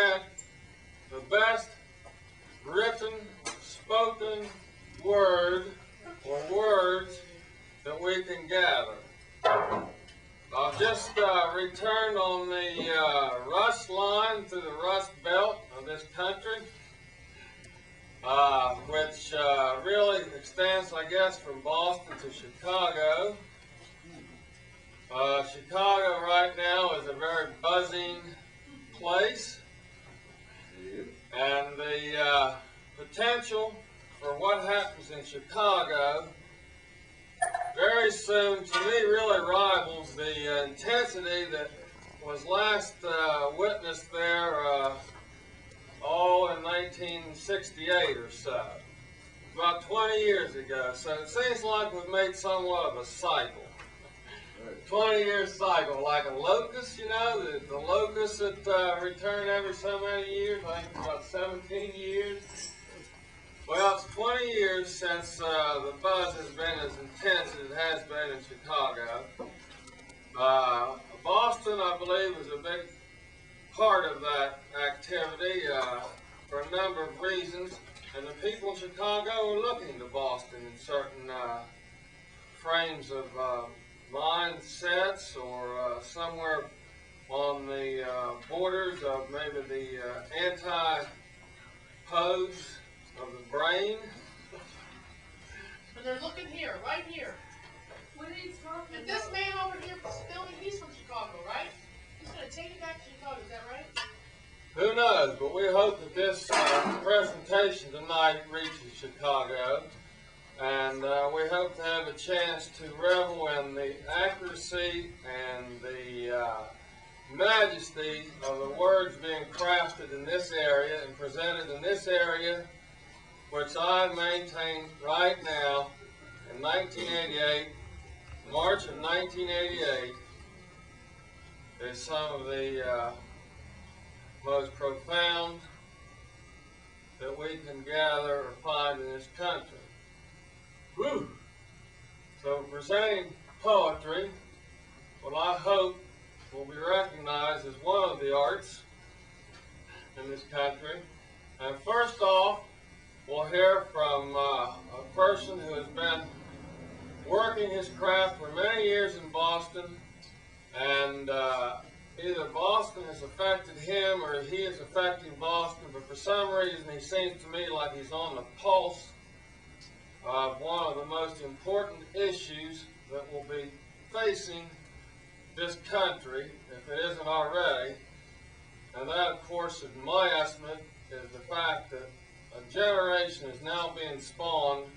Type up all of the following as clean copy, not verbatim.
present the best written, spoken word or words that we can gather. I've just returned on the rust line through the rust belt of this country, which really extends, I guess, from Boston to Chicago. Chicago right now is a very buzzing place, and the potential for what happens in Chicago very soon, to me, really rivals the intensity that was last witnessed there all in 1968 or so, about 20 years ago. So it seems like we've made somewhat of a cycle. 20-year cycle, like a locust, you know, the locusts that return every so many years, I think it's about 17 years. Well, it's 20 years since the buzz has been as intense as it has been in Chicago. Boston, I believe, was a big part of that activity for a number of reasons, and the people in Chicago are looking to Boston in certain frames of mindsets, or somewhere on the borders of maybe the anti-pose of the brain. But they're looking here, right here. What are you talking And about? this man over here, Billy, he's from Chicago, right? He's going to take it back to Chicago, is that right? Who knows, but we hope that this presentation tonight reaches Chicago, and we hope to have a chance to revel in the accuracy and the majesty of the words being crafted in this area and presented in this area, which I maintain right now in 1988, March of 1988, is some of the most profound that we can gather or find in this country. Woo! So presenting poetry, what I hope will be recognized as one of the arts in this country. And first off, we'll hear from a person who has been working his craft for many years in Boston, and either Boston has affected him or he is affecting Boston, but for some reason he seems to me like he's on the pulse of one of the most important issues that will be facing this country, if it isn't already. And that, of course, in my estimate, is the fact that a generation is now being spawned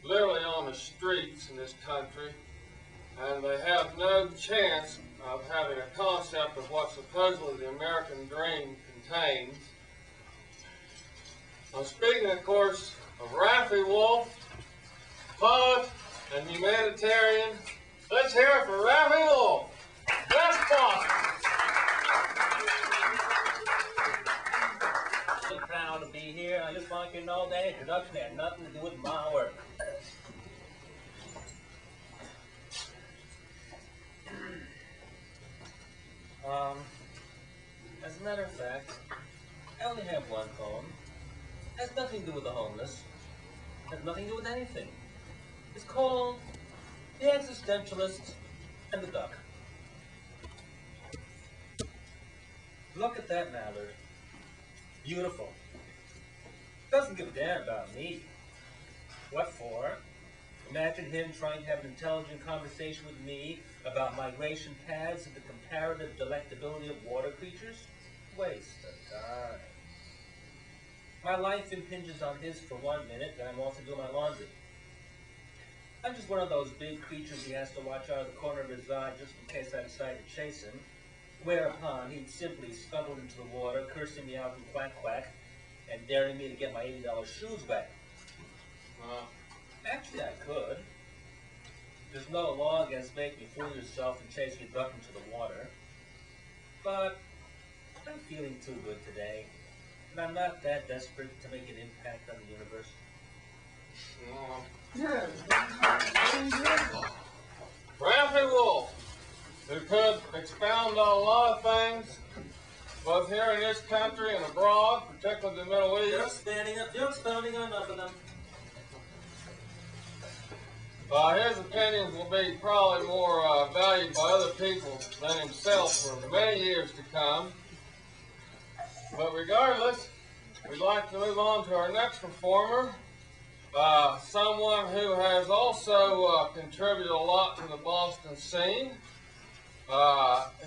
literally on the streets in this country, and they have no chance of having a concept of what supposedly the American dream contains. I'm speaking, of course, of Raffi Wolf, poet and humanitarian. Let's hear it for Raffi Wolf. Best Boston. I'm proud to be here. I just want you to know that introduction had nothing to do with my work. As a matter of fact, I only have one poem. Has nothing to do with the homeless. Has nothing to do with anything. It's called The Existentialist and the Duck. Look at that mallard. Beautiful. Doesn't give a damn about me. What for? Imagine him trying to have an intelligent conversation with me about migration paths and the comparative delectability of water creatures? Waste of time. My life impinges on his for 1 minute, and I'm also doing my laundry. I'm just one of those big creatures he has to watch out of the corner of his eye just in case I decide to chase him, whereupon he'd simply scuttle into the water, cursing me out in quack quack, and daring me to get my $80 shoes wet. Actually, I could. There's no law against making you fool yourself and chasing your duck into the water. But I'm feeling too good today, and I'm not that desperate to make an impact on the universe. Raffi Wolf, who could expound on a lot of things, both here in this country and abroad, particularly the Middle East. Just pounding on enough of them. His opinions will be probably more valued by other people than himself for many years to come. But regardless, we'd like to move on to our next performer, someone who has also contributed a lot to the Boston scene.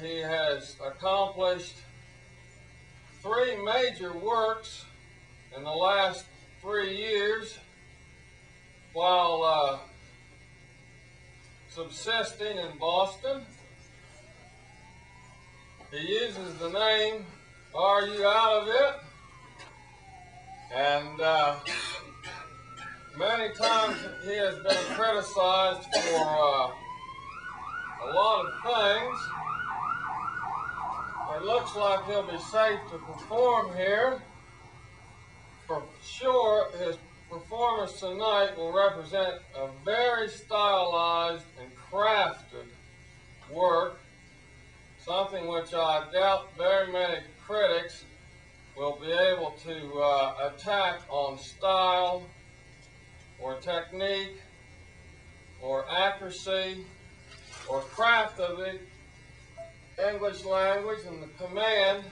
He has accomplished 3 major works in the last 3 years while subsisting in Boston. He uses the name Are You Out of It? And many times he has been criticized for a lot of things. It looks like he'll be safe to perform here. For sure, his performance tonight will represent a very stylized and crafted work, something which I doubt very many critics will be able to attack on style or technique or accuracy or craft of the English language and the command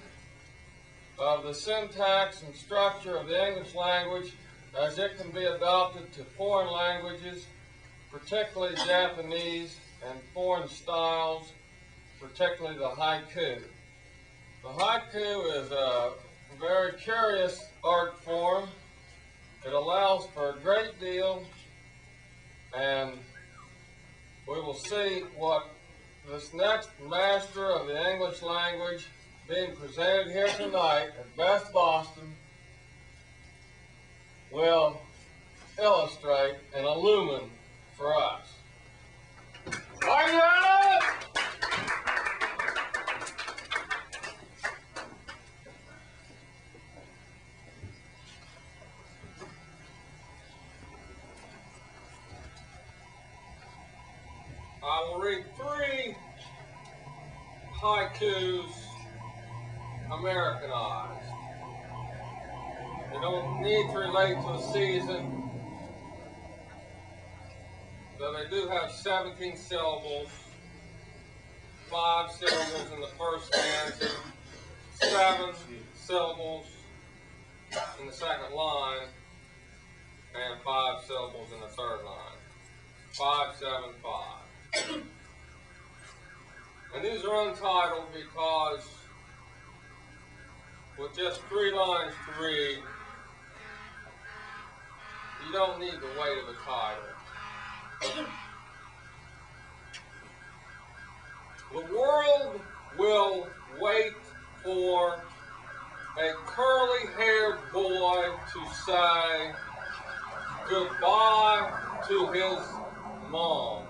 of the syntax and structure of the English language as it can be adopted to foreign languages, particularly Japanese, and foreign styles, particularly the haiku. The haiku is a very curious art form. It allows for a great deal, and we will see what this next master of the English language being presented here tonight at Best Boston will illustrate and illumine for us. Are you ready? I will read 3 haikus Americanized. They don't need to relate to a season, though they do have 17 syllables, 5 syllables in the first stanza, 7 syllables in the second line, and 5 syllables in the third line. 5, 7, 5. And these are untitled because with just 3 lines to read, you don't need the weight of a title. The world will wait for a curly-haired boy to say goodbye to his mom.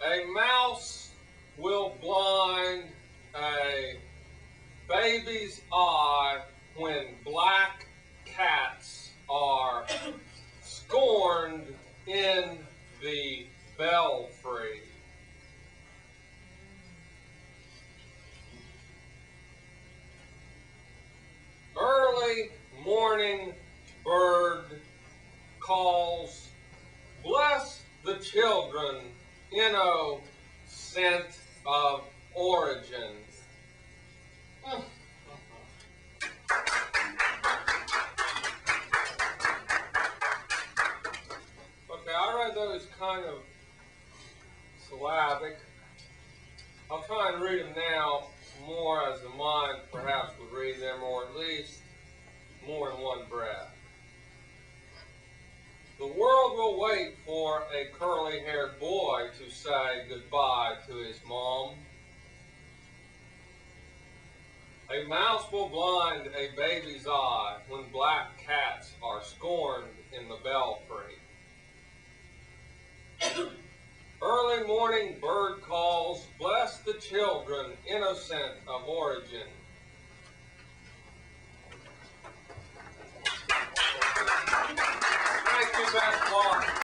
A mouse will blind a baby's eye when black cats are scorned in the belfry. Early morning bird calls, bless the children, innocent of origin. Okay, I read those kind of syllabic. I'll try and read them now more as the mind perhaps would read them, or at least more in one breath. The world will wait for a curly-haired boy to say goodbye to his mom. A mouse will blind a baby's eye when black cats are scorned in the belfry. Early morning bird calls, bless the children, innocent of origin.